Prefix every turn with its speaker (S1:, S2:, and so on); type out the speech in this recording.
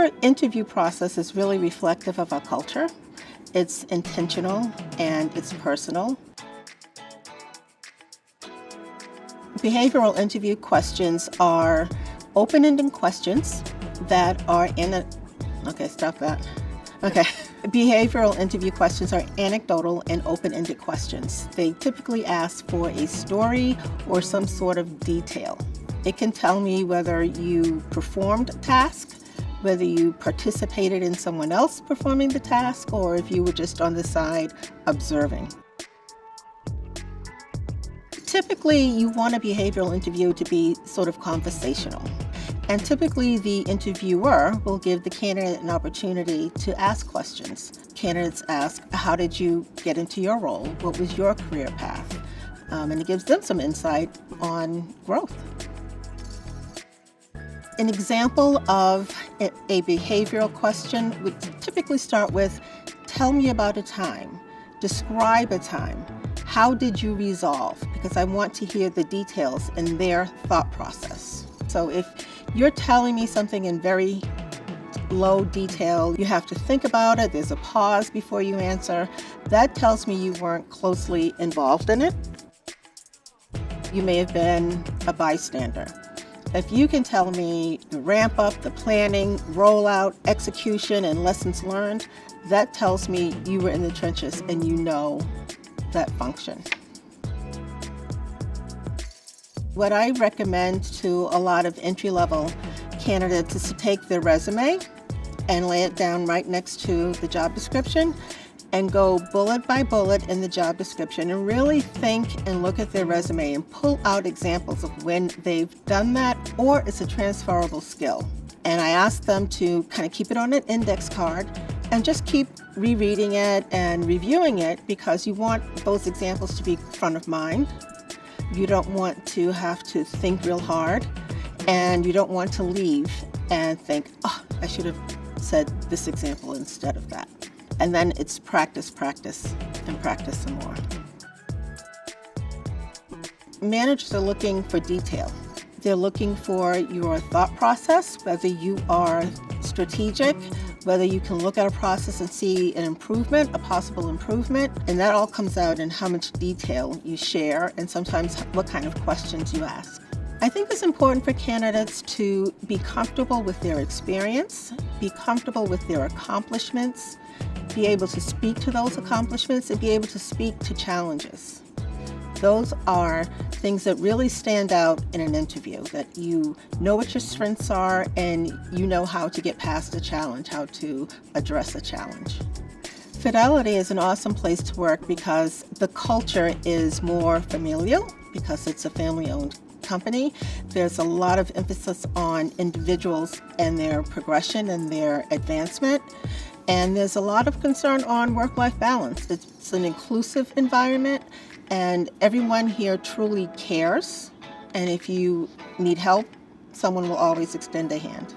S1: Our interview process is really reflective of our culture. It's intentional and it's personal. Behavioral interview questions are open-ended questions that are Behavioral interview questions are anecdotal and open-ended questions. They typically ask for a story or some sort of detail. It can tell me whether you performed a task, whether you participated in someone else performing the task, or if you were just on the side observing. Typically, you want a behavioral interview to be sort of conversational. And typically, the interviewer will give the candidate an opportunity to ask questions. Candidates ask, how did you get into your role? What was your career path? And it gives them some insight on growth. An example of a behavioral question would typically start with, tell me about a time, describe a time, how did you resolve? Because I want to hear the details in their thought process. So if you're telling me something in very low detail, you have to think about it, there's a pause before you answer, that tells me you weren't closely involved in it. You may have been a bystander. If you can tell me the ramp up, the planning, rollout, execution, and lessons learned, that tells me you were in the trenches and you know that function. What I recommend to a lot of entry-level candidates is to take their resume and lay it down right next to the job description and go bullet by bullet in the job description and really think and look at their resume and pull out examples of when they've done that or it's a transferable skill. And I ask them to kind of keep it on an index card and just keep rereading it and reviewing it because you want those examples to be front of mind. You don't want to have to think real hard, and you don't want to leave and think, oh, I should have said this example instead of that. And then it's practice, and practice some more. Managers are looking for detail. They're looking for your thought process, whether you are strategic, whether you can look at a process and see an improvement, a possible improvement, and that all comes out in how much detail you share and sometimes what kind of questions you ask. I think it's important for candidates to be comfortable with their experience, be comfortable with their accomplishments, be able to speak to those accomplishments, and be able to speak to challenges. Those are things that really stand out in an interview, that you know what your strengths are and you know how to get past a challenge, how to address a challenge. Fidelity is an awesome place to work because the culture is more familial, because it's a family-owned company. There's a lot of emphasis on individuals and their progression and their advancement. And there's a lot of concern on work-life balance. It's an inclusive environment, and everyone here truly cares. And if you need help, someone will always extend a hand.